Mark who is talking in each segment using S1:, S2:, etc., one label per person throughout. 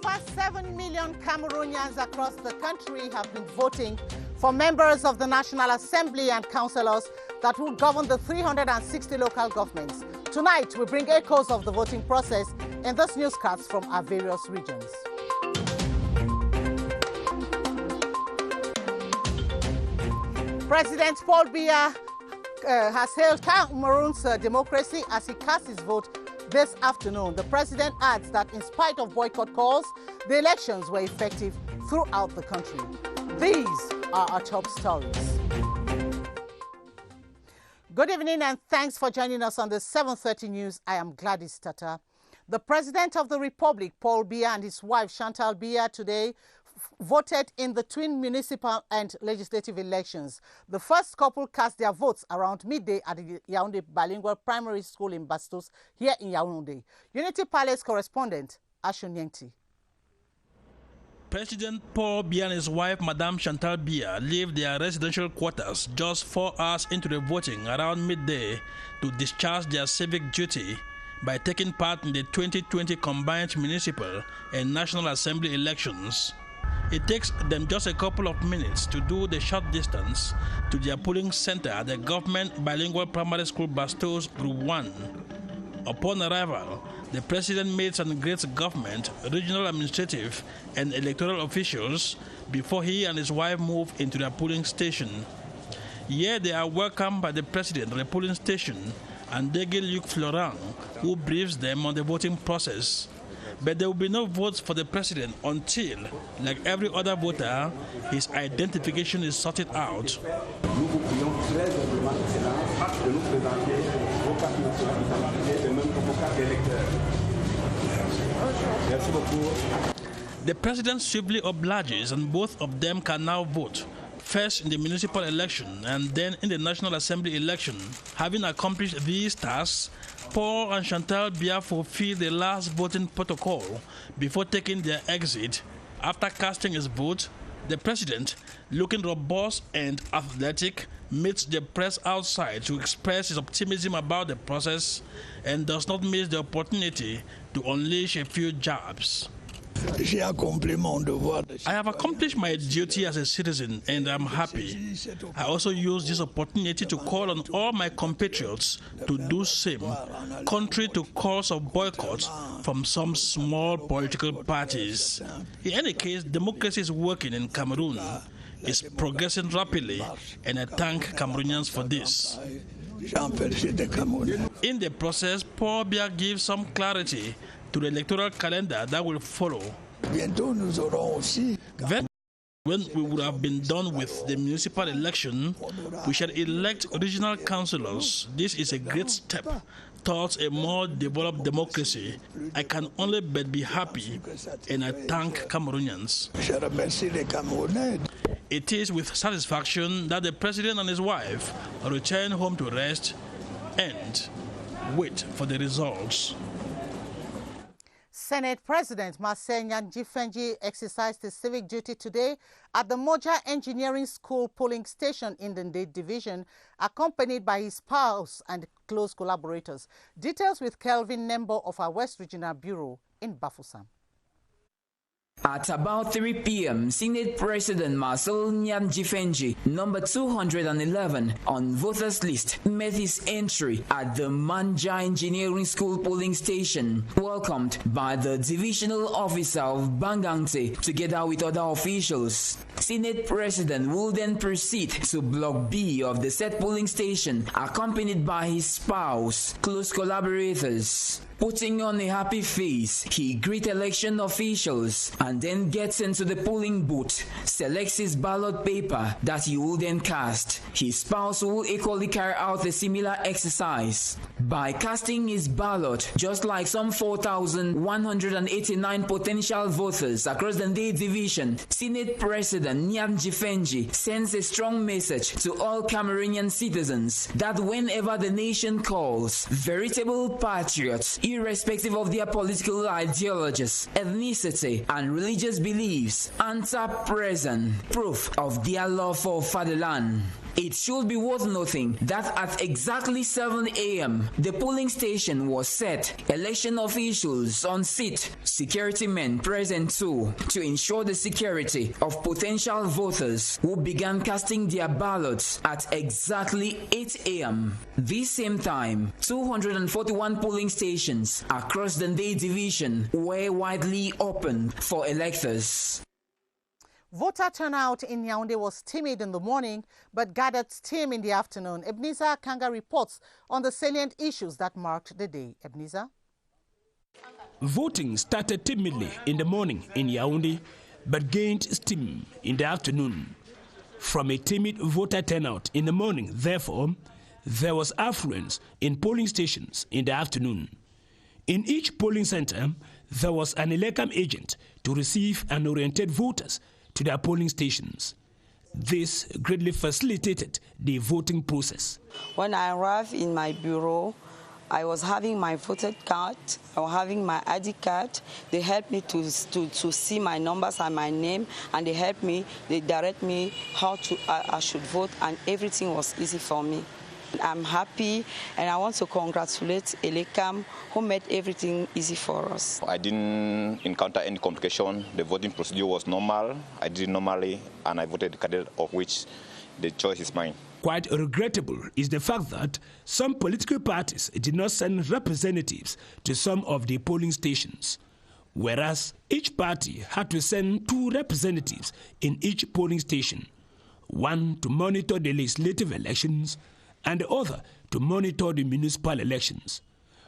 S1: Over 7 million Cameroonians across the country have been voting for members of the National Assembly and councillors that will govern the 360 local governments. Tonight, we bring echoes of the voting process in this newscast from our various regions. President Paul Biya has hailed Cameroon's democracy as he casts his vote this afternoon. The president adds that in spite of boycott calls, the elections were effective throughout the country. These are our top stories. Good evening and thanks for joining us on the 7:30 News. I am Gladys Tata. The President of the Republic, Paul Biya, and his wife, Chantal Biya, today voted in the twin municipal and legislative elections. The first couple cast their votes around midday at the Yaoundé Bilingual Primary School in Bastos, here in Yaoundé. Unity Palace correspondent, Ashun Yengti.
S2: President Paul Biya and his wife, Madame Chantal Biya, leave their residential quarters just 4 hours into the voting around midday to discharge their civic duty by taking part in the 2020 combined municipal and National Assembly elections. It takes them just a couple of minutes to do the short distance to their polling center at the Government Bilingual Primary School Bastos Group 1. Upon arrival, the president made some great government, regional administrative and electoral officials before he and his wife moved into their polling station. Here they are welcomed by the president at the polling station and Dege Luc Florent, who briefs them on the voting process. But there will be no votes for the president until, like every other voter, his identification is sorted out. The president swiftly obliges and both of them can now vote. First in the municipal election and then in the National Assembly election. Having accomplished these tasks, Paul and Chantal Biya fulfilled the last voting protocol before taking their exit. After casting his vote, the president, looking robust and athletic, meets the press outside to express his optimism about the process and does not miss the opportunity to unleash a few jabs. I have accomplished my duty as a citizen and I'm happy. I also use this opportunity to call on all my compatriots to do same, contrary to calls of boycott from some small political parties. In any case, democracy is working in Cameroon. It's progressing rapidly and I thank Cameroonians for this. In the process, Paul Biya gives some clarity to the electoral calendar that will follow. Then, when we would have been done with the municipal election, we shall elect regional councillors. This is a great step towards a more developed democracy. I can only but be happy, and I thank Cameroonians. It is with satisfaction that the president and his wife return home to rest and wait for the results.
S1: Senate President Marcel Nyan-Jifenji exercised his civic duty today at the Moja Engineering School polling station in the Ndate Division, accompanied by his spouse and close collaborators. Details with Kelvin Nembo of our West Regional Bureau in Bafoussam.
S3: At about 3 p.m., Senate President Marcel Nyan-Jifenji, number 211 on voters list, made his entry at the Manja Engineering School polling station, welcomed by the divisional officer of Bangangte together with other officials. Senate President will then proceed to Block B of the said polling station, accompanied by his spouse, close collaborators. Putting on a happy face, he greets election officials and then gets into the polling booth, selects his ballot paper that he will then cast. His spouse will equally carry out a similar exercise by casting his ballot, just like some 4,189 potential voters across the Ndate Division. Senate President Nyan-Jifenji sends a strong message to all Cameroonian citizens that whenever the nation calls, veritable patriots, irrespective of their political ideologies, ethnicity, and religious beliefs, answer present, proof of their love for fatherland. It should be worth noting that at exactly 7 a.m., the polling station was set. Election officials on seat, security men present too, to ensure the security of potential voters who began casting their ballots at exactly 8 a.m. This same time, 241 polling stations across the Day division were widely open for electors.
S1: Voter turnout in Yaoundé was timid in the morning, but gathered steam in the afternoon. Ebenezer Kanga reports on the salient issues that marked the day. Ebenezer?
S4: Voting started timidly in the morning in Yaoundé, but gained steam in the afternoon. From a timid voter turnout in the morning, therefore, there was affluence in polling stations in the afternoon. In each polling center, there was an ELECAM agent to receive and orientate voters to their polling stations. This greatly facilitated the voting process.
S5: When I arrived in my bureau, I was having my voter card, I was having my ID card. They helped me to see my numbers and my name, and they direct me how I should vote, and everything was easy for me. I'm happy, and I want to congratulate ELECAM, who made everything easy for us.
S6: I didn't encounter any complication. The voting procedure was normal. I did it normally, and I voted the candidate of which the choice is mine.
S4: Quite regrettable is the fact that some political parties did not send representatives to some of the polling stations, whereas each party had to send 2 representatives in each polling station, one to monitor the legislative elections and the other to monitor the municipal elections.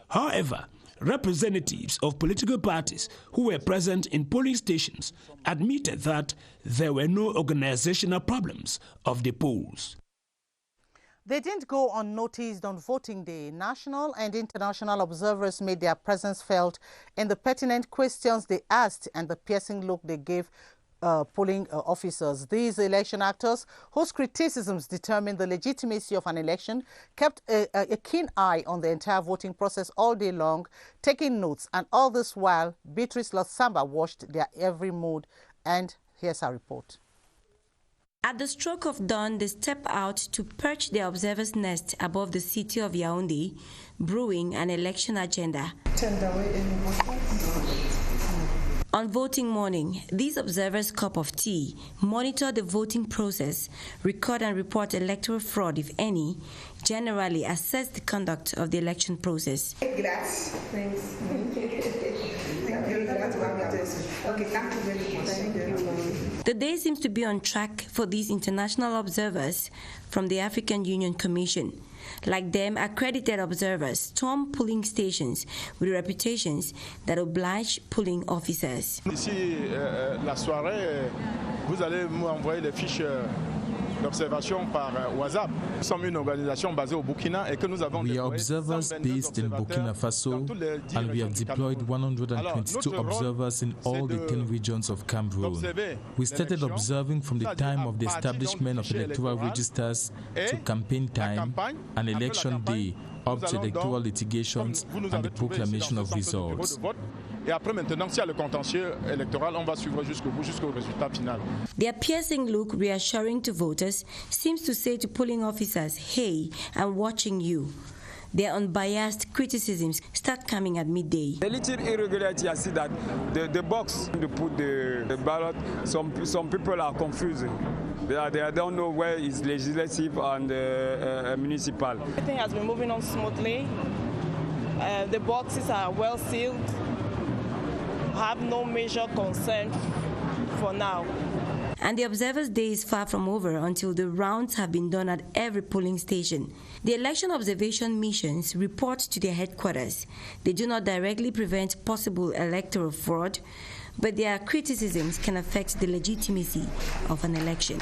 S4: However, representatives of political parties who were present in polling stations admitted that there were no organizational problems of the polls.
S1: They didn't go unnoticed on voting day. National and international observers made their presence felt in the pertinent questions they asked and the piercing look they gave polling officers. These election actors, whose criticisms determine the legitimacy of an election, kept a keen eye on the entire voting process all day long, taking notes, and all this while Beatrice Lotsamba watched their every mood. And here's our report.
S7: At the stroke of dawn, they step out to perch their observer's nest above the city of Yaoundé, brewing an election agenda. On voting morning, these observers' cup of tea monitor the voting process, record and report electoral fraud, if any, generally assess the conduct of the election process. The day seems to be on track for these international observers from the African Union Commission. Like them, accredited observers storm polling stations with reputations that oblige polling officers.
S8: Ici, la soirée, vous allez m'envoyer les fiches d'observation par WhatsApp. Nous sommes une organisation basée au Burkina et que nous avons
S9: We are observers based in Burkina Faso, and we have deployed 122 observers in all the 10 regions of Cameroon. We started observing from the time of the establishment of electoral registers to campaign time and election day, up to electoral litigations and the proclamation of results.
S8: Et après maintenant, s'il y a le contentieux électoral, on va suivre jusqu'au bout, jusqu'au résultat final.
S7: Their piercing look, reassuring to voters, seems to say to polling officers, hey, I'm watching you. Their unbiased criticisms start coming at midday.
S10: The little irregularity, I see that the box to put the ballot, some people are confused. They don't know where is legislative and municipal.
S11: Everything has been moving on smoothly. The boxes are well sealed. Have no major concern for now.
S7: And the observers' day is far from over until the rounds have been done at every polling station. The election observation missions report to their headquarters. They do not directly prevent possible electoral fraud, but their criticisms can affect the legitimacy of an election.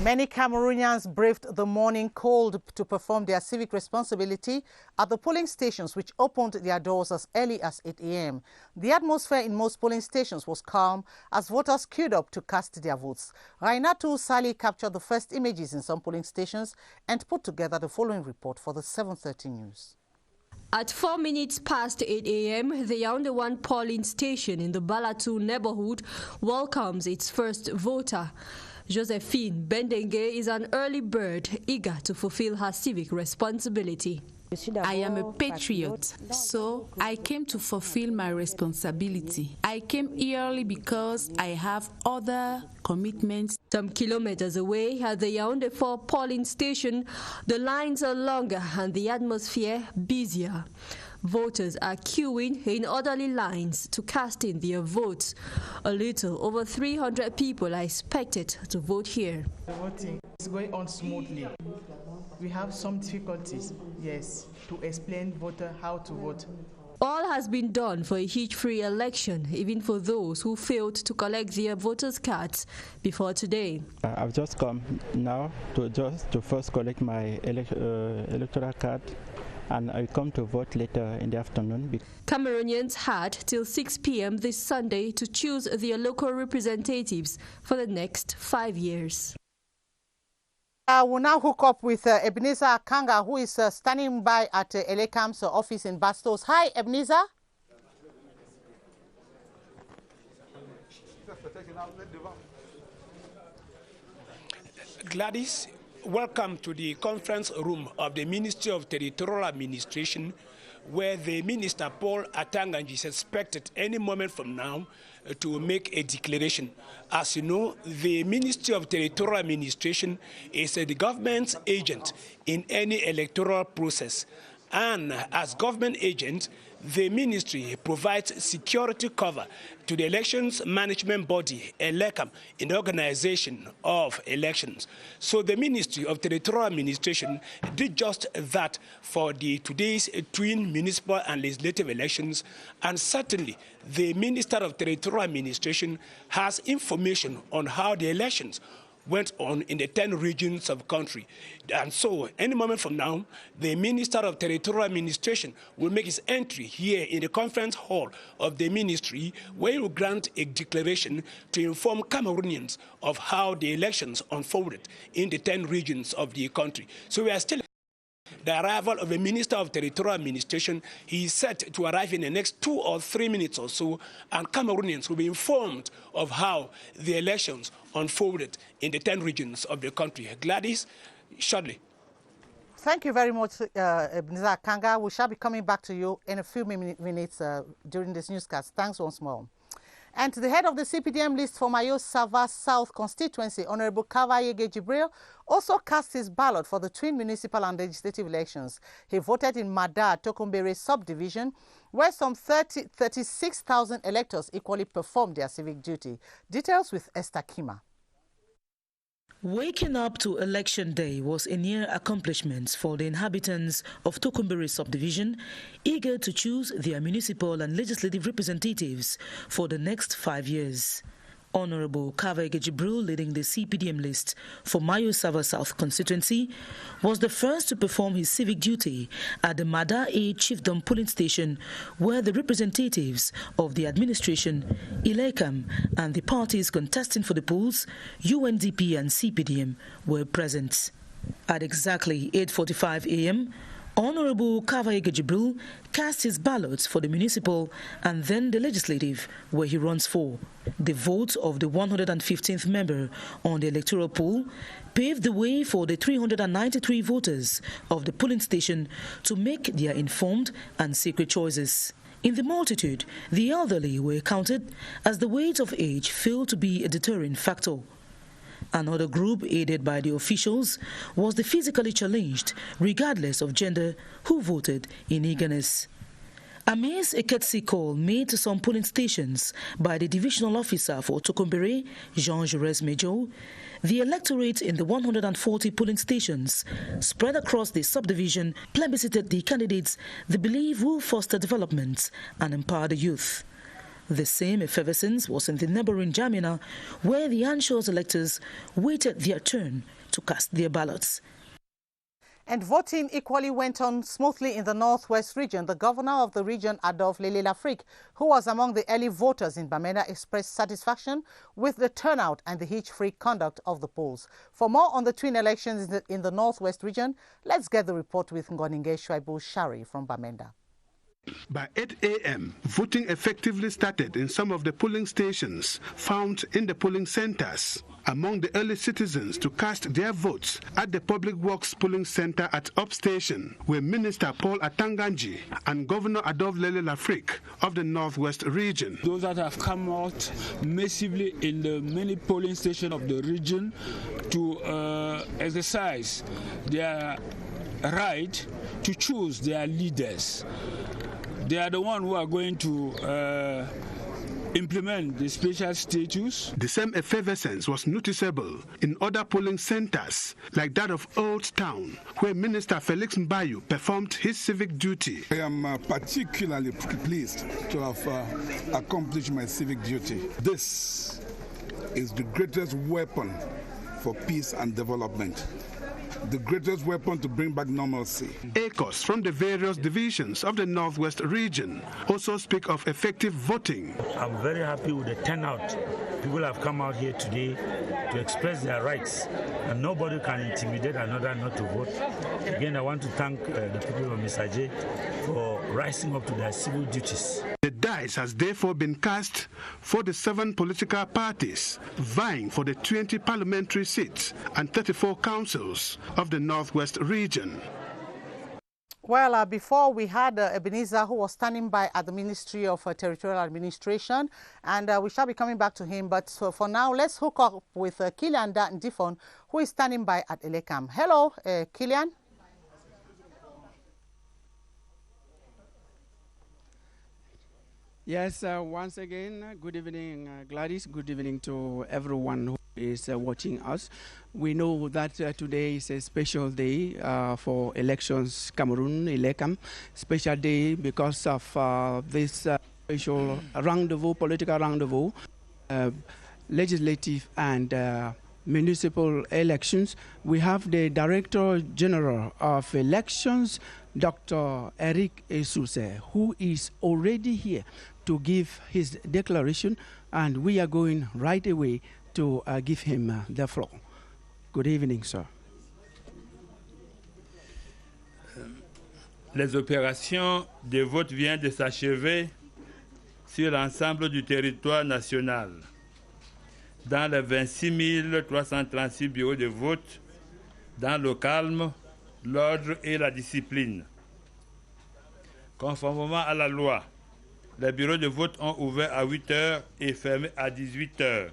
S1: Many Cameroonians braved the morning cold to perform their civic responsibility at the polling stations, which opened their doors as early as 8 a.m. The atmosphere in most polling stations was calm as voters queued up to cast their votes. Rainatu Sali captured the first images in some polling stations and put together the following report for the 7:30 news.
S12: At 4 minutes past 8 a.m., the Yaoundé 1 polling station in the PATYCHOU neighborhood welcomes its first voter. Josephine Bendenge is an early bird eager to fulfill her civic responsibility.
S13: I am a patriot, so I came to fulfill my responsibility. I came early because I have other commitments.
S12: Some kilometers away at the Yaoundé 4 polling station, the lines are longer and the atmosphere busier. Voters are queuing in orderly lines to cast in their votes. A little over 300 people are expected to vote here.
S14: The voting is going on smoothly. We have some difficulties, yes, to explain voters how to vote.
S12: All has been done for a hitch-free election, even for those who failed to collect their voters' cards before today.
S15: I've just come now to first collect my electoral card, and I come to vote later in the afternoon.
S12: Cameroonians had till 6 p.m. this Sunday to choose their local representatives for the next 5 years.
S1: We'll now hook up with Ebenezer Akanga, who is standing by at Elecam's office in Bastos. Hi, Ebenezer.
S4: Gladys, welcome to the conference room of the Ministry of Territorial Administration, where the Minister Paul Atanga is expected any moment from now to make a declaration. As you know, the Ministry of Territorial Administration is the government's agent in any electoral process. And as government agent, the ministry provides security cover to the elections management body, ELECAM, in the organization of elections. So the Ministry of Territorial Administration did just that for today's twin municipal and legislative elections, and certainly the Minister of Territorial Administration has information on how the elections went on in the 10 regions of the country. And so, any moment from now, the Minister of Territorial Administration will make his entry here in the conference hall of the ministry, where he will grant a declaration to inform Cameroonians of how the elections unfolded in the 10 regions of the country. So we are still the arrival of the Minister of Territorial Administration. He is set to arrive in the next 2 or 3 minutes or so, and Cameroonians will be informed of how the elections unfolded in the 10 regions of the country. Gladys, shortly.
S1: Thank you very much, Ebenezer Akanga. We shall be coming back to you in a few minutes during this newscast. Thanks once more. And the head of the CPDM list for Mayo Sava South constituency, Honorable Kavayege Jibril, also cast his ballot for the twin municipal and legislative elections. He voted in Mada, Tokumbere subdivision, where some 36,000 electors equally performed their civic duty. Details with Esther Kima.
S16: Waking up to election day was a near accomplishment for the inhabitants of Tokumbere subdivision, eager to choose their municipal and legislative representatives for the next 5 years. Honorable Kavayege Jibril, leading the CPDM list for Mayo Sava South constituency, was the first to perform his civic duty at the Mada A Chiefdom polling station, where the representatives of the administration, ELECAM, and the parties contesting for the polls, UNDP and CPDM, were present. At exactly 8:45 a.m., Honorable Kavayege Jibril cast his ballots for the municipal and then the legislative, where he runs for. The vote of the 115th member on the electoral poll paved the way for the 393 voters of the polling station to make their informed and sacred choices. In the multitude, the elderly were counted as the weight of age failed to be a deterring factor. Another group, aided by the officials, was the physically challenged, regardless of gender, who voted in eagerness. Amidst a courtesy call made to some polling stations by the divisional officer for Tokumbere, Jean Jaurès Major, the electorate in the 140 polling stations spread across the subdivision plebiscited the candidates they believe will foster development and empower the youth. The same effervescence was in the neighboring Jamina, where the anxious electors waited their turn to cast their ballots.
S1: And voting equally went on smoothly in the Northwest region. The governor of the region, Adolphe Lele-Lafrique, who was among the early voters in Bamenda, expressed satisfaction with the turnout and the hitch-free conduct of the polls. For more on the twin elections in the Northwest region, let's get the report with Ngoninge Shwaibu Shari from Bamenda.
S17: By 8 a.m., voting effectively started in some of the polling stations found in the polling centers. among the early citizens to cast their votes at the Public Works Polling Center at Up Station were Minister Paul Atanganji and Governor Adolphe Lele Lafrique of the Northwest region.
S4: Those that have come out massively in the many polling stations of the region to exercise their right to choose their leaders. They are the ones who are going to implement the special status.
S17: The same effervescence was noticeable in other polling centers, like that of Old Town, where Minister Felix Mbayu performed his civic duty.
S18: I am particularly pleased to have accomplished my civic duty. This is the greatest weapon for peace and development. The greatest weapon to bring back normalcy.
S17: ACOS from the various divisions of the Northwest region also speak of effective voting.
S19: I'm very happy with the turnout. People have come out here today to express their rights, and nobody can intimidate another not to vote. Again, I want to thank the people of Misaje for rising up to their civil duties.
S17: The dice has therefore been cast for the 7 political parties vying for the 20 parliamentary seats and 34 councils of the Northwest region.
S1: Well, before we had Ebenezer, who was standing by at the Ministry of Territorial Administration, and we shall be coming back to him. But for now, let's hook up with Kilian Ndifon, who is standing by at Elekam. Hello, Kilian.
S20: Yes, once again, good evening, Gladys. Good evening to everyone who is watching us. We know that today is a special day for elections, Cameroon, Elekam. Special day because of this special rendezvous, political rendezvous, legislative and municipal elections. We have the Director General of Elections, Dr. Eric Esuse, who is already here to give his declaration, and we are going right away to give him the floor. Good evening, sir.
S21: Les opérations de vote viennent de s'achever sur l'ensemble du territoire national. Dans les 26 336 bureaux de vote, dans le calme, l'ordre et la discipline. Conformément à la loi, les bureaux de vote ont ouvert à 8 h et fermé à 18 h.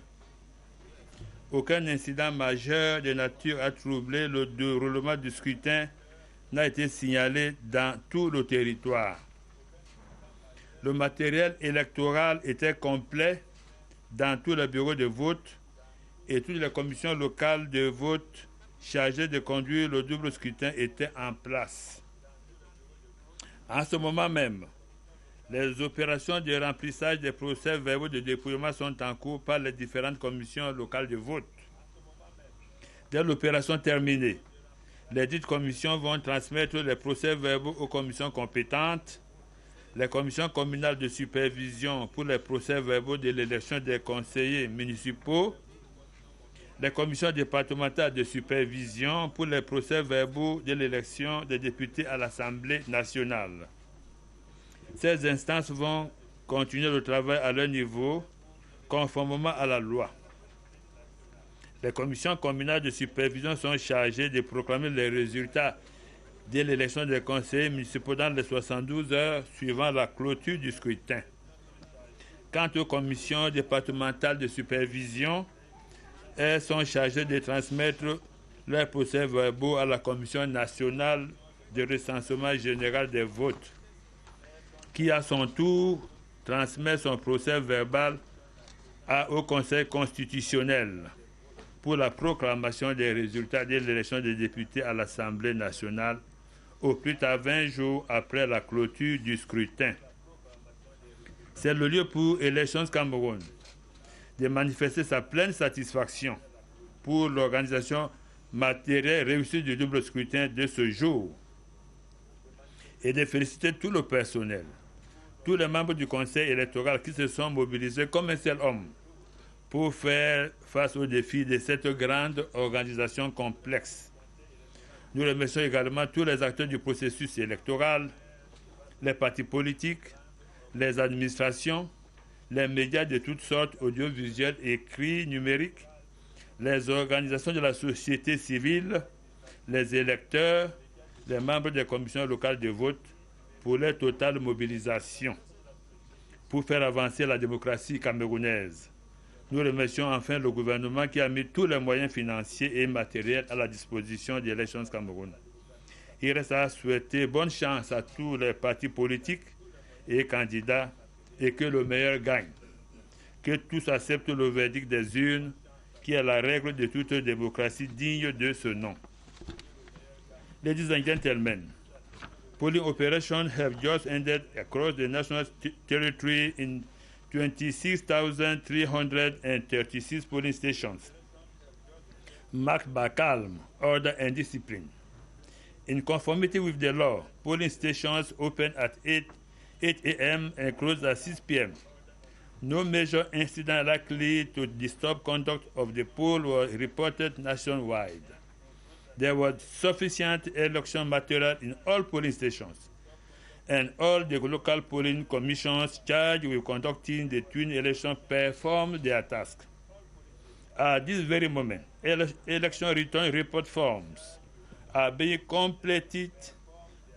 S21: Aucun incident majeur de nature à troubler le déroulement du scrutin n'a été signalé dans tout le territoire. Le matériel électoral était complet dans tous les bureaux de vote et toutes les commissions locales de vote chargées de conduire le double scrutin étaient en place. En ce moment même, les opérations de remplissage des procès-verbaux de dépouillement sont en cours par les différentes commissions locales de vote. Dès l'opération terminée, les dites commissions vont transmettre les procès-verbaux aux commissions compétentes, les commissions communales de supervision pour les procès-verbaux de l'élection des conseillers municipaux, les commissions départementales de supervision pour les procès-verbaux de l'élection des députés à l'Assemblée nationale. Ces instances vont continuer le travail à leur niveau, conformément à la loi. Les commissions communales de supervision sont chargées de proclamer les résultats de l'élection des conseillers municipaux dans les 72 heures suivant la clôture du scrutin. Quant aux commissions départementales de supervision, elles sont chargées de transmettre leurs procès-verbaux à la Commission nationale de recensement général des votes, qui à son tour transmet son procès-verbal au Conseil constitutionnel pour la proclamation des résultats de l'élection des députés à l'Assemblée nationale au plus tard 20 jours après la clôture du scrutin. C'est le lieu pour Elections Cameroun de manifester sa pleine satisfaction pour l'organisation matérielle réussie du double scrutin de ce jour et de féliciter tout le personnel, tous les membres du Conseil électoral qui se sont mobilisés comme un seul homme pour faire face aux défis de cette grande organisation complexe. Nous remercions également tous les acteurs du processus électoral, les partis politiques, les administrations, les médias de toutes sortes, audiovisuels, écrits, numériques, les organisations de la société civile, les électeurs, les membres des commissions locales de vote pour leur totale mobilisation pour faire avancer la démocratie camerounaise. Nous remercions enfin le gouvernement qui a mis tous les moyens financiers et matériels à la disposition des élections Cameroun. Il reste à souhaiter bonne chance à tous les partis politiques et candidats et que le meilleur gagne. Que tous acceptent le verdict des urnes qui est la règle de toute démocratie digne de ce nom. Ladies and gentlemen, polling operations have just ended across the national territory in 26,336 polling stations, marked by calm, order, and discipline. In conformity with the law, polling stations open at 8 a.m. and close at 6 p.m. No major incident likely to disturb conduct of the poll was reported nationwide. There was sufficient election material in all polling stations, and all the local polling commissions charged with conducting the twin elections performed their task. At this very moment, election return report forms are being completed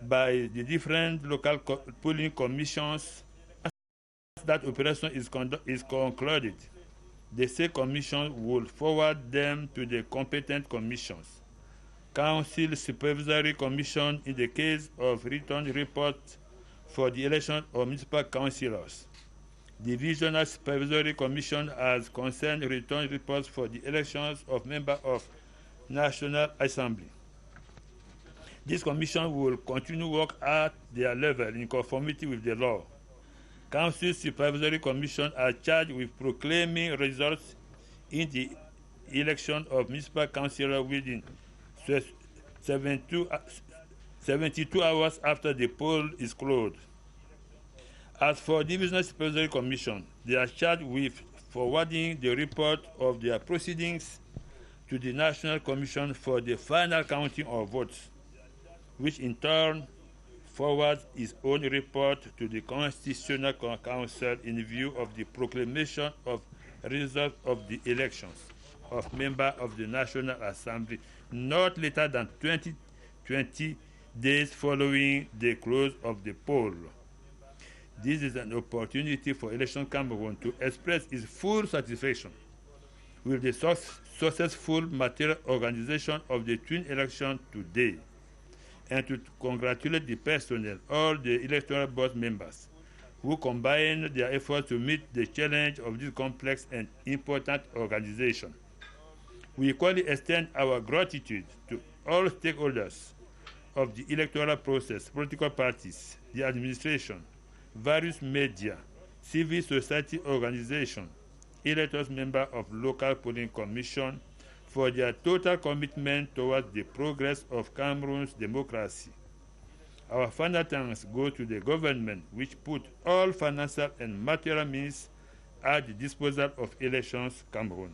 S21: by the different local polling commissions. That operation is concluded, the state commission will forward them to the competent commissions. Council Supervisory Commission in the case of return report for the election of municipal councillors. Divisional Supervisory Commission has concerned return reports for the elections of members of National Assembly. This commission will continue work at their level in conformity with the law. Council Supervisory Commission are charged with proclaiming results in the election of municipal councillors within 72 hours after the poll is closed. As for Divisional Supervisory Commission, they are charged with forwarding the report of their proceedings to the National Commission for the final counting of votes, which in turn forwards its own report to the Constitutional Council in view of the proclamation of results of the elections of members of the National Assembly not later than 20 days following the close of the poll. This is an opportunity for Election Cameroon to express its full satisfaction with the successful material organization of the twin election today, and to congratulate the personnel, all the electoral board members, who combined their efforts to meet the challenge of this complex and important organization. We equally extend our gratitude to all stakeholders of the electoral process, political parties, the administration, various media, civil society organizations, electors members of local polling commission, for their total commitment towards the progress of Cameroon's democracy. Our final thanks go to the government, which put all financial and material means at the disposal of Elections Cameroon.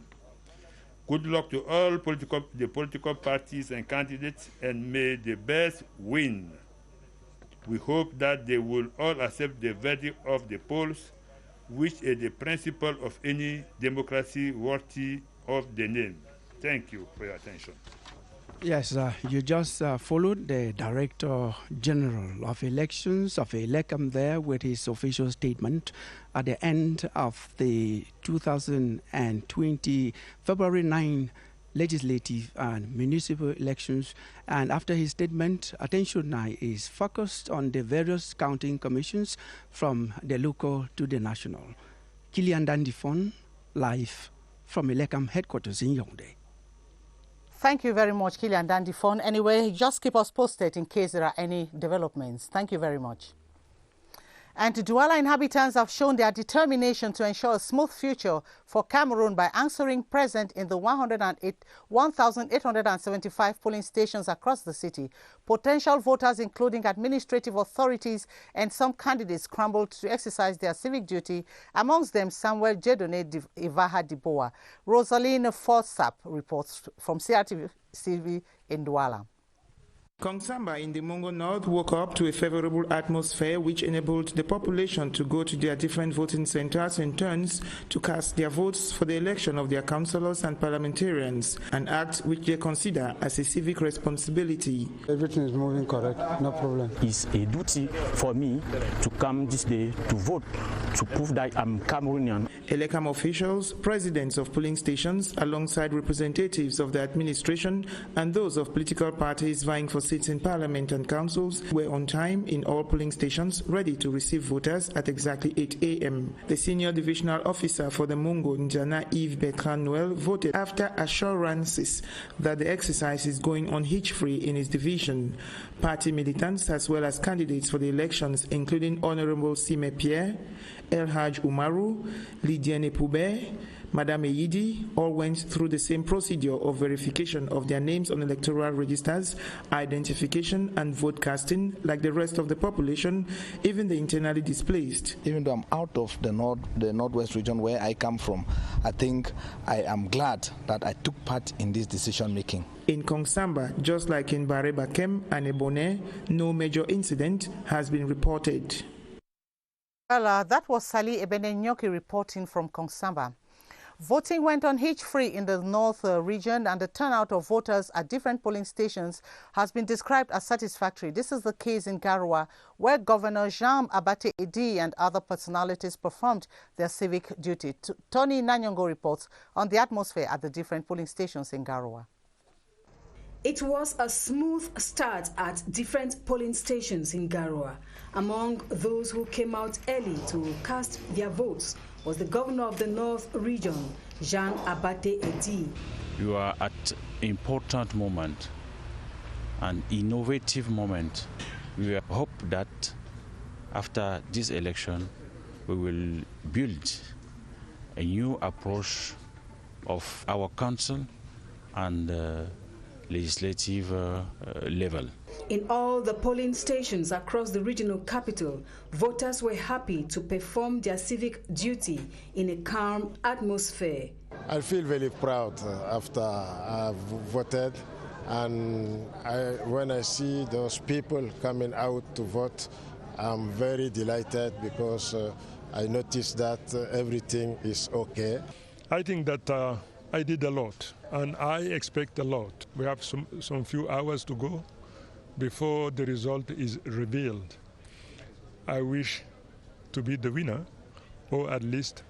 S21: Good luck to all the political parties and candidates, and may the best win. We hope that they will all accept the verdict of the polls, which is the principle of any democracy worthy of the name. Thank you for your attention.
S20: Yes, you just followed the Director General of Elections of ELECAM there with his official statement at the end of the 2020 February 9 legislative and municipal elections. And after his statement, attention now is focused on the various counting commissions from the local to the national. Kilian Dandifon, live from ELECAM headquarters in Yaoundé.
S1: Thank you very much, Kilian Dandifon. Anyway, just keep us posted in case there are any developments. Thank you very much. And Douala inhabitants have shown their determination to ensure a smooth future for Cameroon by answering present in the 1,875 polling stations across the city. Potential voters, including administrative authorities and some candidates, scrambled to exercise their civic duty, amongst them Samuel Jedone Ivaha Diboa. Rosaline Forsap reports from CRTV in Douala.
S2: Kongsamba in the Mongo North woke up to a favorable atmosphere which enabled the population to go to their different voting centers in turns to cast their votes for the election of their councillors and parliamentarians, an act which they consider as a civic responsibility.
S22: Everything is moving correct, no problem.
S23: It's a duty for me to come this day to vote, to prove that I'm Cameroonian.
S2: Elecam officials, presidents of polling stations, alongside representatives of the administration and those of political parties vying for seats in parliament and councils, were on time in all polling stations, ready to receive voters at exactly 8 a.m. The senior divisional officer for the Mungo, Njana Yves Bertrand Noel, voted after assurances that the exercise is going on hitch-free in his division. Party militants as well as candidates for the elections, including Honorable Sime Pierre, El Haj Umaru, Lidiane Poubet, Madame Eyidi, all went through the same procedure of verification of their names on electoral registers, identification and vote casting like the rest of the population, even the internally displaced.
S24: Even though I'm out of the northwest region where I come from, I think I am glad that I took part in this decision making.
S2: In Kongsamba, just like in Barebakem and Ebone, no major incident has been reported.
S1: Well, that was Sali Ebenenyoki reporting from Kongsamba. Voting went on hitch-free in the North region, and the turnout of voters at different polling stations has been described as satisfactory. This is the case in Garoua, where Governor Jean Abate Edi and other personalities performed their civic duty. Tony Nanyongo reports on the atmosphere at the different polling stations in Garoua.
S25: It was a smooth start at different polling stations in Garoua. Among those who came out early to cast their votes was the governor of the North region, Jean Abate Edi.
S23: You are at an important moment, an innovative moment. We hope that after this election, we will build a new approach of our council and legislative level.
S25: In all the polling stations across the regional capital, voters were happy to perform their civic duty in a calm atmosphere.
S26: I feel very proud after I've voted, and when I see those people coming out to vote, I'm very delighted because I noticed that everything is okay.
S27: I think that I did a lot, and I expect a lot. We have some few hours to go before the result is revealed. I wish to be the winner, or at least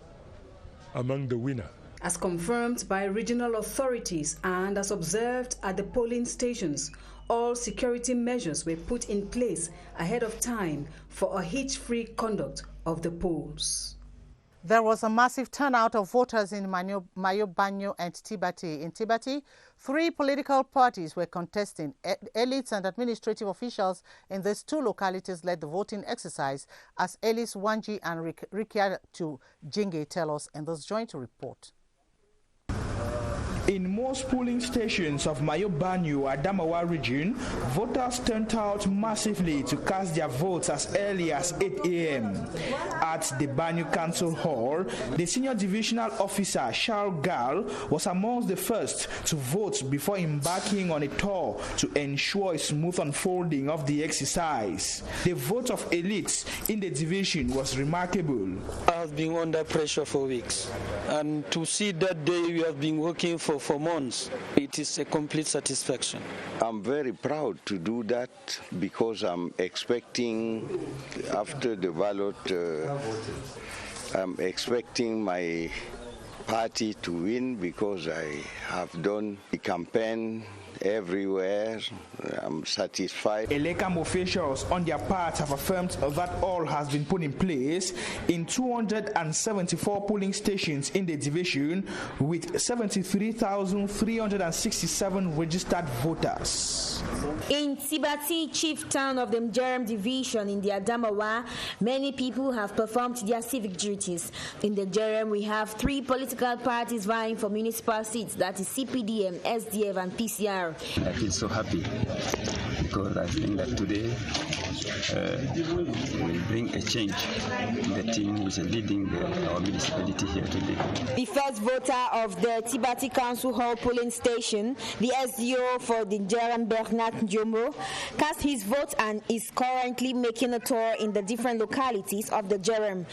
S27: among the winners.
S25: As confirmed by regional authorities and as observed at the polling stations, all security measures were put in place ahead of time for a hitch-free conduct of the polls.
S1: There was a massive turnout of voters in Mayobanyo and Tibati. In Tibati, 3 political parties were contesting. Elites and administrative officials in these 2 localities led the voting exercise, as Elis Wanji and Rikiatu Jinge tell us in this joint report.
S28: In most polling stations of Mayobanyo, Adamawa region, voters turned out massively to cast their votes as early as 8 a.m. At the Banyo Council Hall, the senior divisional officer, Charles Gal, was amongst the first to vote before embarking on a tour to ensure a smooth unfolding of the exercise. The vote of elites in the division was remarkable.
S29: I have been under pressure for weeks, and to see that day we have been working for months, it is a complete satisfaction.
S30: I'm very proud to do that because I'm expecting, after the ballot, I'm expecting my party to win because I have done the campaign everywhere. I'm satisfied.
S28: Elecam officials on their part have affirmed that all has been put in place in 274 polling stations in the division with 73,367 registered voters.
S31: In Tibati, chief town of the Mjerem division in the Adamawa, many people have performed their civic duties. In the Mjerem, we have 3 political parties vying for municipal seats, that is CPDM, SDF and PCR. Niger.
S3: I feel so happy because I think that today will bring a change in the team which is leading our municipality here today.
S31: The first voter of the Tibati Council Hall polling station, the SDO for the Jerem Bernard Ndiomo, cast his vote and is currently making a tour in the different localities of the Jerem.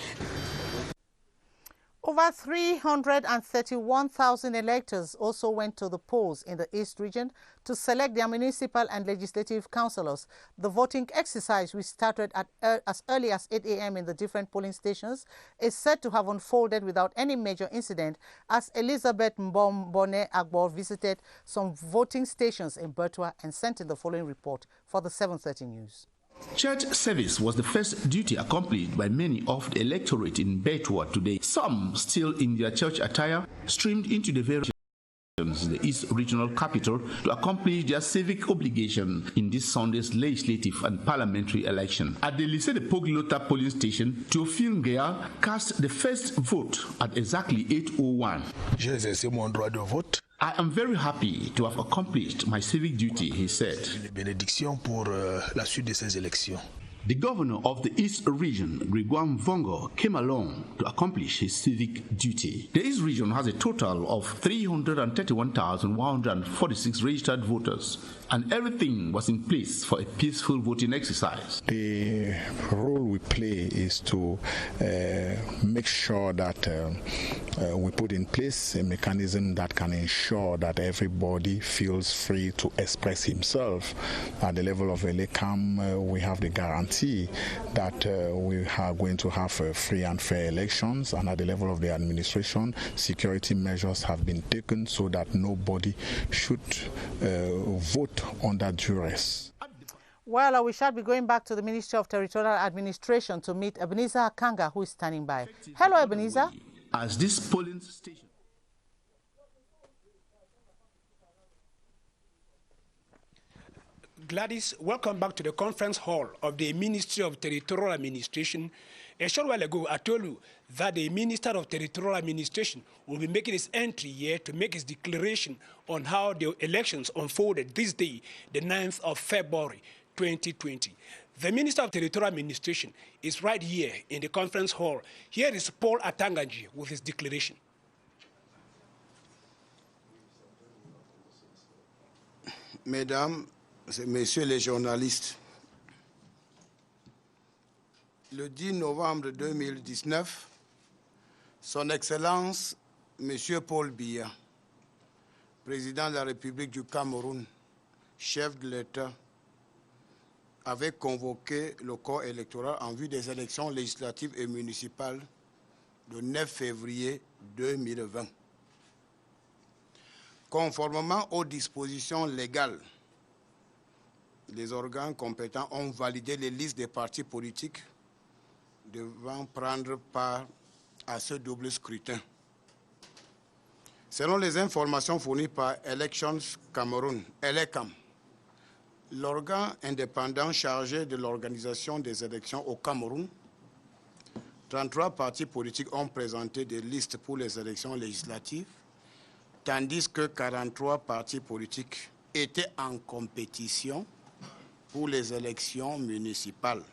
S1: Over 331,000 electors also went to the polls in the East region to select their municipal and legislative councillors. The voting exercise, which started as early as 8 a.m. in the different polling stations, is said to have unfolded without any major incident as Elizabeth Mbombone Agbo visited some voting stations in Bertua and sent in the following report for the 7:30 News.
S5: Church service was the first duty accomplished by many of the electorate in Bertua today. Some, still in their church attire, streamed into the various the East Regional Capital to accomplish their civic obligation in this Sunday's legislative and parliamentary election. At the Lycée de Poglota polling station, Théophile Ngea cast the first vote at exactly 8:01.
S6: J'ai exercé mon droit de vote.
S5: I am very happy to have accomplished my civic duty, he said.
S6: Une bénédiction pour la suite de ces élections.
S5: The governor of the East region, Grégoire Mvongo, came along to accomplish his civic duty. The East region has a total of 331,146 registered voters, and everything was in place for a peaceful voting exercise.
S7: The role we play is to make sure that we put in place a mechanism that can ensure that everybody feels free to express himself. At the level of ELECAM, we have the guarantee that we are going to have free and fair elections, and at the level of the administration, security measures have been taken so that nobody should vote under duress.
S1: Well, we shall be going back to the Ministry of Territorial Administration to meet Ebenezer Akanga, who is standing by. Hello, Ebenezer.
S5: As this polling station
S8: Gladys, welcome back to the conference hall of the Ministry of Territorial Administration. A short while ago, I told you that the Minister of Territorial Administration will be making his entry here to make his declaration on how the elections unfolded this day, the 9th of February, 2020. The Minister of Territorial Administration is right here in the conference hall. Here is Paul Atanganji with his declaration.
S9: Mesdames, Messieurs les journalistes, le 10 novembre 2019, Son Excellence, Monsieur Paul Biya, Président de la République du Cameroun, chef de l'État, avait convoqué le corps électoral en vue des élections législatives et municipales le 9 février 2020. Conformément aux dispositions légales, les organes compétents ont validé les listes des partis politiques devant prendre part à ce double scrutin. Selon les informations fournies par Elections Cameroun, ELECAM, l'organe indépendant chargé de l'organisation des élections au Cameroun, 33 partis politiques ont présenté des listes pour les élections législatives, tandis que 43 partis politiques étaient en compétition pour les élections municipales.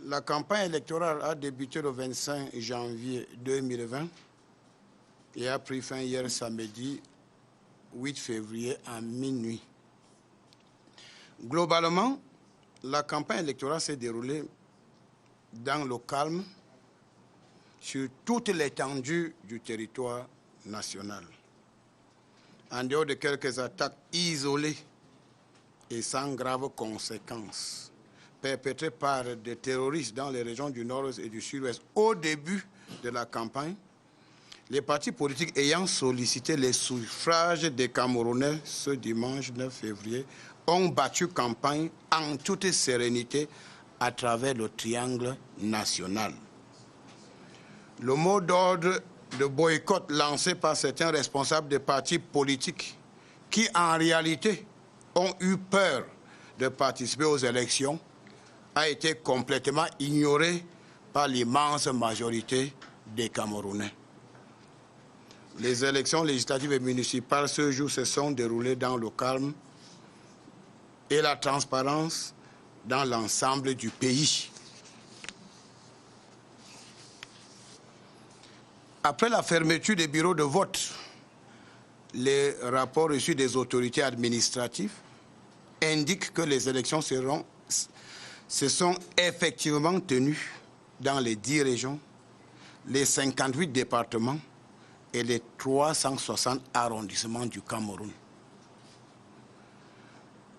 S9: La campagne électorale a débuté le 25 janvier 2020 et a pris fin hier samedi 8 février à minuit. Globalement, la campagne électorale s'est déroulée dans le calme sur toute l'étendue du territoire national. En dehors de quelques attaques isolées et sans graves conséquences, perpétrées par des terroristes dans les régions du nord-est et du sud-ouest au début de la campagne, les partis politiques ayant sollicité les suffrages des Camerounais ce dimanche 9 février ont battu campagne en toute sérénité à travers le triangle national. Le mot d'ordre de boycott lancé par certains responsables des partis politiques qui, en réalité, ont eu peur de participer aux élections a été complètement ignoré par l'immense majorité des Camerounais. Les élections législatives et municipales ce jour se sont déroulées dans le calme et la transparence dans l'ensemble du pays. Après la fermeture des bureaux de vote, les rapports reçus des autorités administratives indiquent que les élections se sont effectivement tenues dans les 10 régions, les 58 départements et les 360 arrondissements du Cameroun.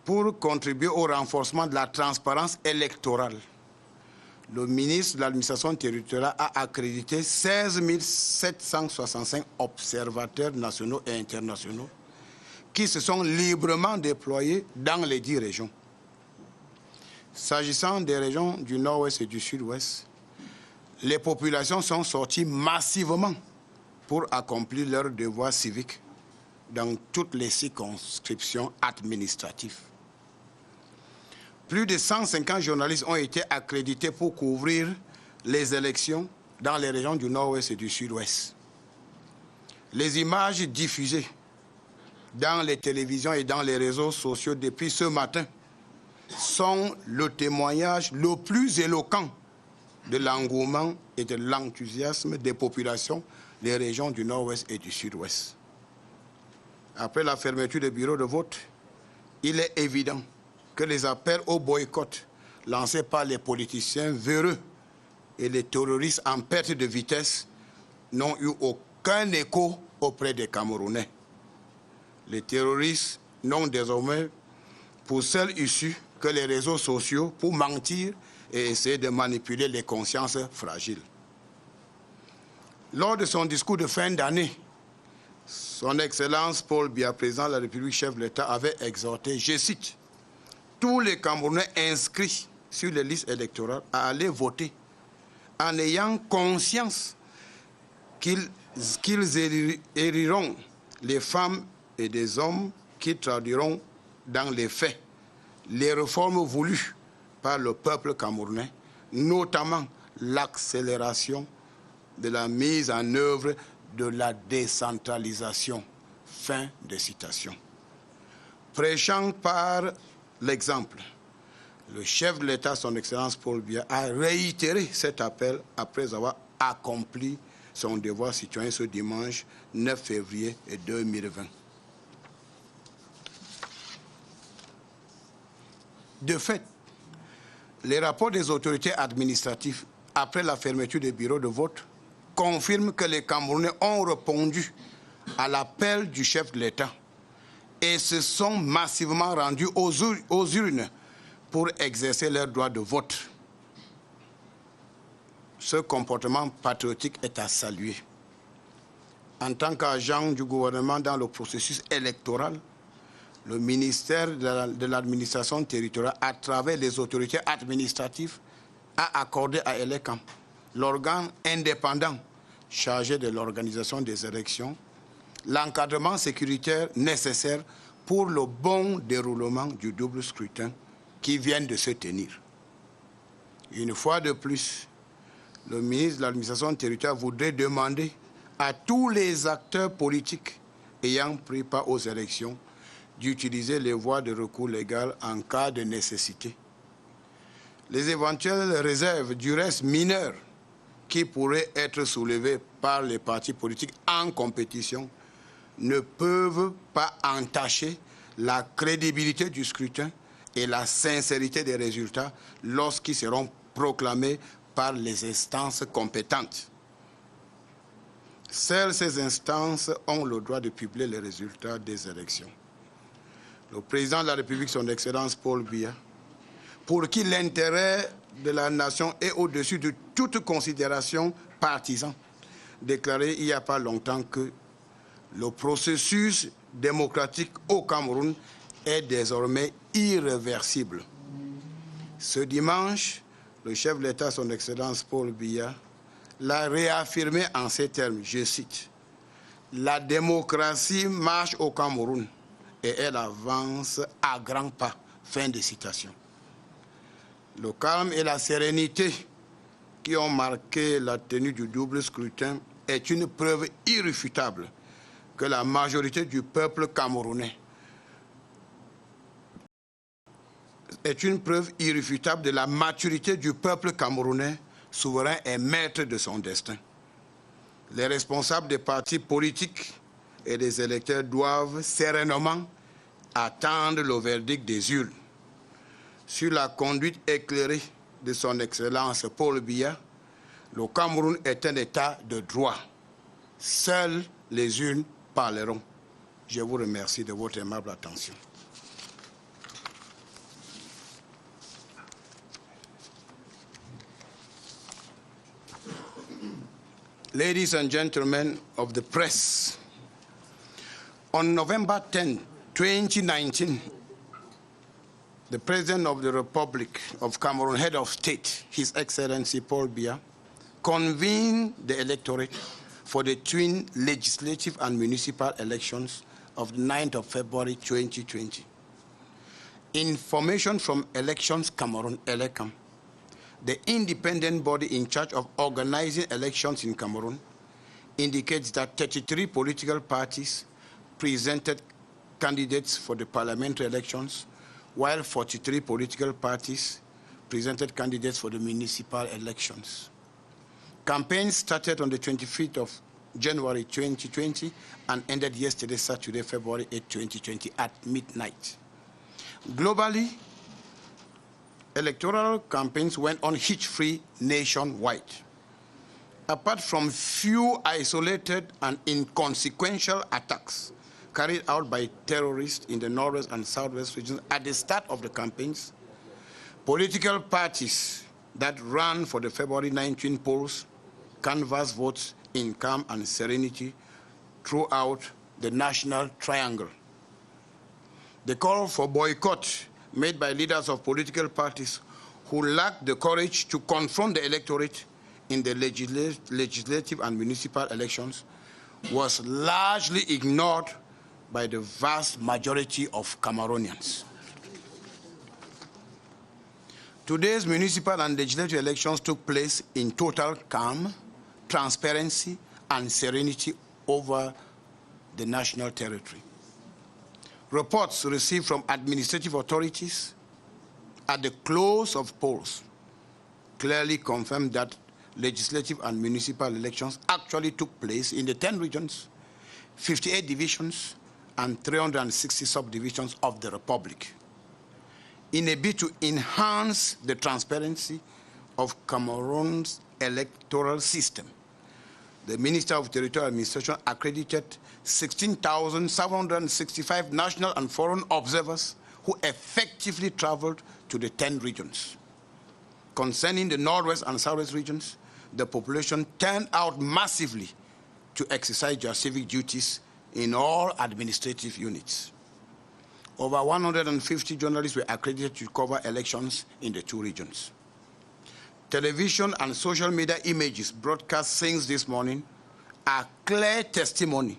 S9: Pour contribuer au renforcement de la transparence électorale, le ministre de l'administration territoriale a accrédité 16 765 observateurs nationaux et internationaux qui se sont librement déployés dans les 10 régions. S'agissant des régions du nord-ouest et du sud-ouest, les populations sont sorties massivement pour accomplir leurs devoirs civiques dans toutes les circonscriptions administratives. Plus de 150 journalistes ont été accrédités pour couvrir les élections dans les régions du nord-ouest et du sud-ouest. Les images diffusées dans les télévisions et dans les réseaux sociaux depuis ce matin sont le témoignage le plus éloquent de l'engouement et de l'enthousiasme des populations des régions du nord-ouest et du sud-ouest. Après la fermeture des bureaux de vote, il est évident que les appels au boycott lancés par les politiciens véreux et les terroristes en perte de vitesse n'ont eu aucun écho auprès des Camerounais. Les terroristes n'ont désormais pour seule issue que les réseaux sociaux pour mentir et essayer de manipuler les consciences fragiles. Lors de son discours de fin d'année, Son Excellence Paul Biya, président de la République, chef de l'État, avait exhorté, je cite, tous les Camerounais inscrits sur les listes électorales à aller voter en ayant conscience qu'ils ériront les femmes et des hommes qui traduiront dans les faits les réformes voulues par le peuple camerounais, notamment l'accélération de la mise en œuvre de la décentralisation. Fin de citation. Prêchant par l'exemple, le chef de l'État, son Excellence Paul Biya, a réitéré cet appel après avoir accompli son devoir citoyen ce dimanche 9 février 2020. De fait, les rapports des autorités administratives après la fermeture des bureaux de vote confirment que les Camerounais ont répondu à l'appel du chef de l'État et se sont massivement rendus aux urnes pour exercer leur droit de vote. Ce comportement patriotique est à saluer. En tant qu'agent du gouvernement dans le processus électoral, le ministère de l'administration territoriale, à travers les autorités administratives, a accordé à ELECAM, l'organe indépendant chargé de l'organisation des élections, l'encadrement sécuritaire nécessaire pour le bon déroulement du double scrutin qui vient de se tenir. Une fois de plus, le ministre de l'administration territoriale voudrait demander à tous les acteurs politiques ayant pris part aux élections d'utiliser les voies de recours légales en cas de nécessité. Les éventuelles réserves du reste mineures qui pourraient être soulevées par les partis politiques en compétition ne peuvent pas entacher la crédibilité du scrutin et la sincérité des résultats lorsqu'ils seront proclamés par les instances compétentes. Seules ces instances ont le droit de publier les résultats des élections. Le président de la République, son Excellence Paul Biya, pour qui l'intérêt de la nation est au-dessus de toute considération partisane, déclaré il n'y a pas longtemps que le processus démocratique au Cameroun est désormais irréversible. Ce dimanche, le chef de l'État, son Excellence Paul Biya, l'a réaffirmé en ces termes, je cite, « La démocratie marche au Cameroun et elle avance à grands pas. » Fin de citation. Le calme et la sérénité qui ont marqué la tenue du double scrutin est une preuve irréfutable que la majorité du peuple camerounais est une preuve irréfutable de la maturité du peuple camerounais, souverain et maître de son destin. Les responsables des partis politiques et des électeurs doivent sereinement attendre le verdict des urnes. Sur la conduite éclairée de son Excellence Paul Biya, le Cameroun est un État de droit. Seules les urnes parleront. Je vous remercie de votre aimable attention. Ladies and gentlemen of the press, on November 10, 2019, the President of the Republic of Cameroon, Head of State, His Excellency Paul Biya, convened the electorate for the twin legislative and municipal elections of the 9th of February 2020. Information from Elections Cameroon, ELECAM, the independent body in charge of organizing elections in Cameroon, indicates that 33 political parties presented candidates for the parliamentary elections, while 43 political parties presented candidates for the municipal elections. Campaigns started on the 25th of January 2020 and ended yesterday, Saturday, February 8, 2020 at midnight. Globally, electoral campaigns went on hitch-free nationwide. Apart from few isolated and inconsequential attacks carried out by terrorists in the northwest and southwest regions at the start of the campaigns, political parties that ran for the February 19 polls canvassed votes in calm and serenity throughout the national triangle. The call for boycott made by leaders of political parties who lacked the courage to confront the electorate in the legislative and municipal elections was largely ignored by the vast majority of Cameroonians. Today's municipal and legislative elections took place in total calm, transparency, and serenity over the national territory. Reports received from administrative authorities at the close of polls clearly confirmed that legislative and municipal elections actually took place in the 10 regions, 58 divisions, and 360 subdivisions of the Republic, in a bid to enhance the transparency of Cameroon's electoral system. The Minister of Territorial Administration accredited 16,765 national and foreign observers who effectively traveled to the 10 regions. Concerning the northwest and southwest regions, the population turned out massively to exercise their civic duties in all administrative units. Over 150 journalists were accredited to cover elections in the two regions. Television and social media images broadcast since this morning are clear testimony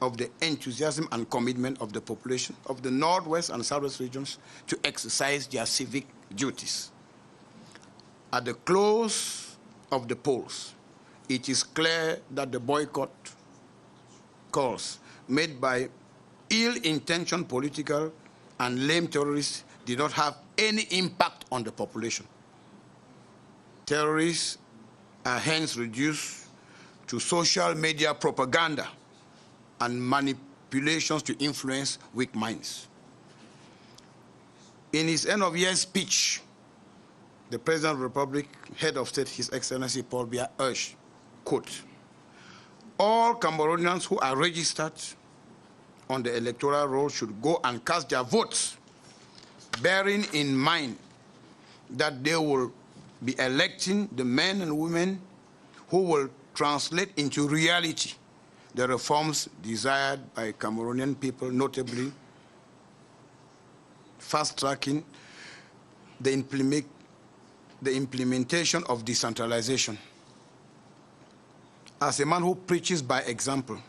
S9: of the enthusiasm and commitment of the population of the northwest and southwest regions to exercise their civic duties. At the close of the polls, it is clear that the boycott calls made by ill-intentioned political and lame terrorists did not have any impact on the population. Terrorists are hence reduced to social media propaganda and manipulations to influence weak minds. In his end-of-year speech, the President of the Republic, Head of State, His Excellency Paul Biya, urged, quote, all Cameroonians who are registered on the electoral roll should go and cast their votes, bearing in mind that they will be electing the men and women who will translate into reality the reforms desired by Cameroonian people, notably fast-tracking the implementation of decentralization. As a man who preaches by example,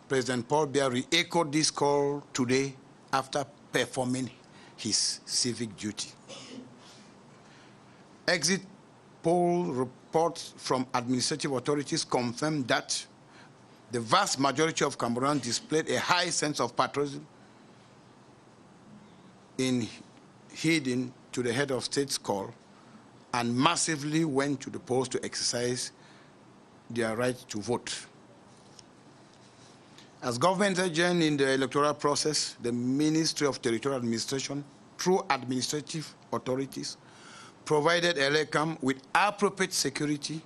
S9: President Paul Biya re-echoed this call today after performing his civic duty. Exit poll reports from administrative authorities confirm that the vast majority of Cameroonians displayed a high sense of patriotism in heeding to the head of state's call and massively went to the polls to exercise their right to vote. As government agent in the electoral process, the Ministry of Territorial Administration, through administrative authorities, provided ELECAM with appropriate security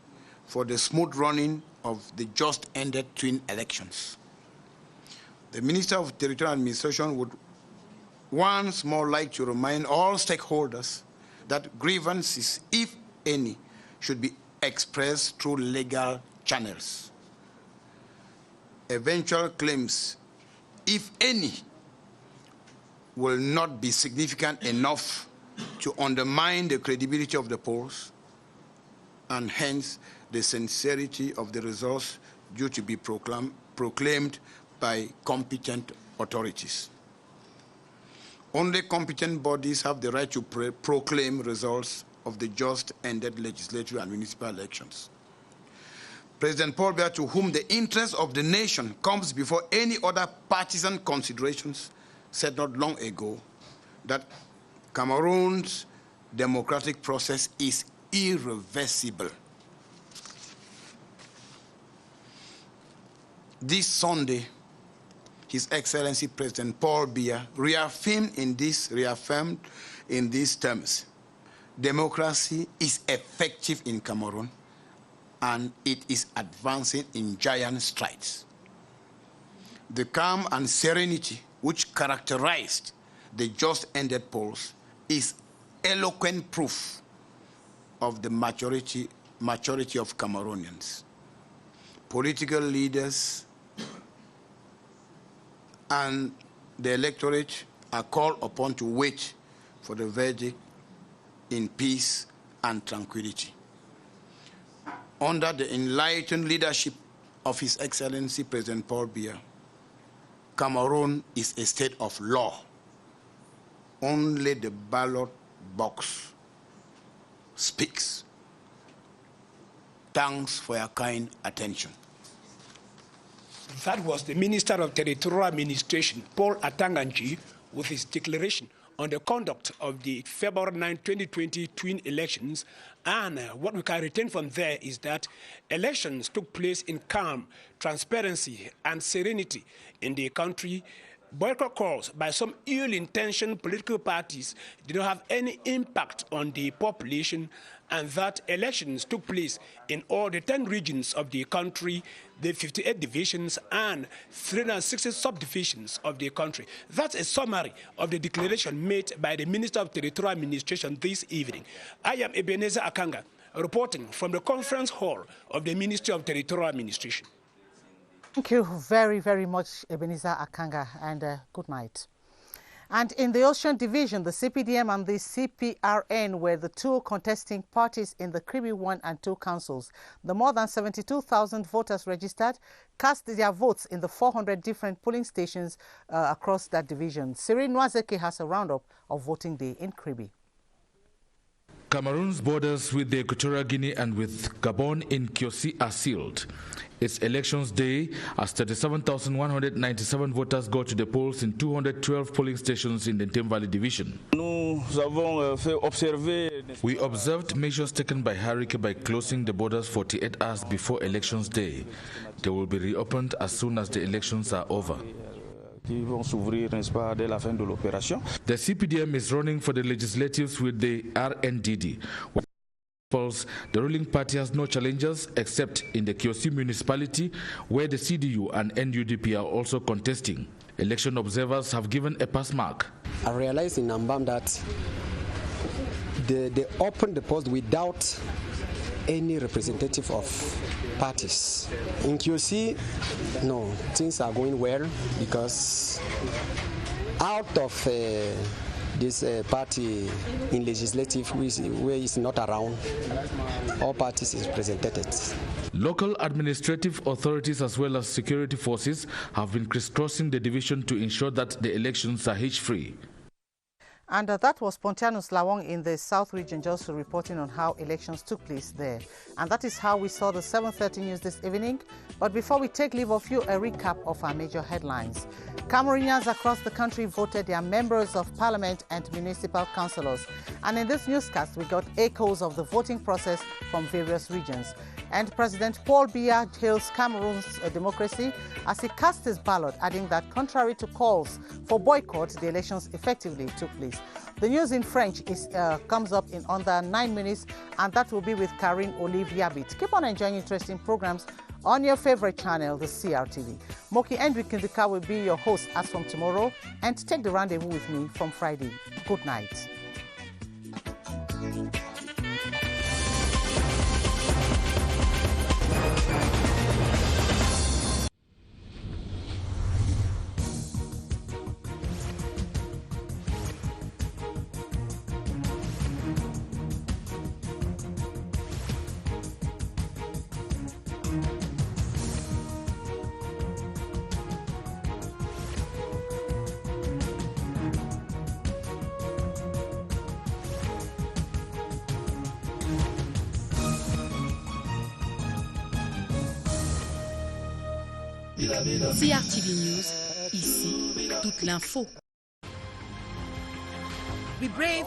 S9: for the smooth running of the just-ended twin elections. The Minister of Territorial Administration would once more like to remind all stakeholders that grievances, if any, should be expressed through legal channels. Eventual claims, if any, will not be significant enough to undermine the credibility of the polls and hence the sincerity of the results due to be proclaimed by competent authorities. Only competent bodies have the right to proclaim results of the just-ended legislative and municipal elections. President Paul Biya, to whom the interest of the nation comes before any other partisan considerations, said not long ago that Cameroon's democratic process is irreversible. This Sunday, His Excellency President Paul Biya reaffirmed in these terms: democracy is effective in Cameroon and it is advancing in giant strides. The calm and serenity which characterized the just-ended polls is eloquent proof of the maturity of Cameroonians. Political leaders and the electorate are called upon to wait for the verdict in peace and tranquility. Under the enlightened leadership of His Excellency President Paul Biya, Cameroon is a state of law. Only the ballot box speaks. Thanks for your kind attention.
S8: That was the Minister of Territorial Administration, Paul Atanganji, with his declaration on the conduct of the February 9, 2020 twin elections. And what we can retain from there is that elections took place in calm, transparency, and serenity in the country. Boycott calls by some ill-intentioned political parties did not have any impact on the population, and that elections took place in all the 10 regions of the country, the 58 divisions and 360 subdivisions of the country. That's a summary of the declaration made by the Minister of Territorial Administration this evening. I am Ebenezer Akanga, reporting from the conference hall of the Ministry of Territorial Administration.
S1: Thank you very, very much, Ebenezer Akanga, and good night. And in the Ocean Division, the CPDM and the CPRN were the two contesting parties in the Kribi 1 and 2 councils. The more than 72,000 voters registered cast their votes in the 400 different polling stations across that division. Cyril Nwazeke has a roundup of voting day in Kribi.
S4: Cameroon's borders with the Equatorial Guinea and with Gabon in Kiosi are sealed. It's elections day as 37,197 voters go to the polls in 212 polling stations in the Tem Valley division. We observed measures taken by Harike by closing the borders 48 hours before elections day. They will be reopened as soon as the elections are over. The CPDM is running for the legislatives with the RNDD. The ruling party has no challengers except in the Kiosi municipality, where the CDU and NUDP are also contesting. Election observers have given a pass mark.
S10: I realized in Ambam that they opened the post without any representative of parties. In Kiosi, no, things are going well because out of this party in legislative where is not around, all parties is represented.
S4: Local administrative authorities as well as security forces have been crisscrossing the division to ensure that the elections are hitch-free.
S1: And that was Pontianus Lawong in the South region, just reporting on how elections took place there. And that is how we saw the 7:30 news this evening. But before we take leave of you, a recap of our major headlines. Cameroonians across the country voted their members of parliament and municipal councillors. And in this newscast, we got echoes of the voting process from various regions. And President Paul Biya hails Cameroon's democracy as he cast his ballot, adding that contrary to calls for boycott, the elections effectively took place. The news in French comes up in under 9 minutes, and that will be with Karine Olivier-Bit. Keep on enjoying interesting programs on your favorite channel, the CRTV. Moki Ndwikindika will be your host as from tomorrow, and take the rendezvous with me from Friday. Good night.
S11: CRTV News, ici, toute l'info.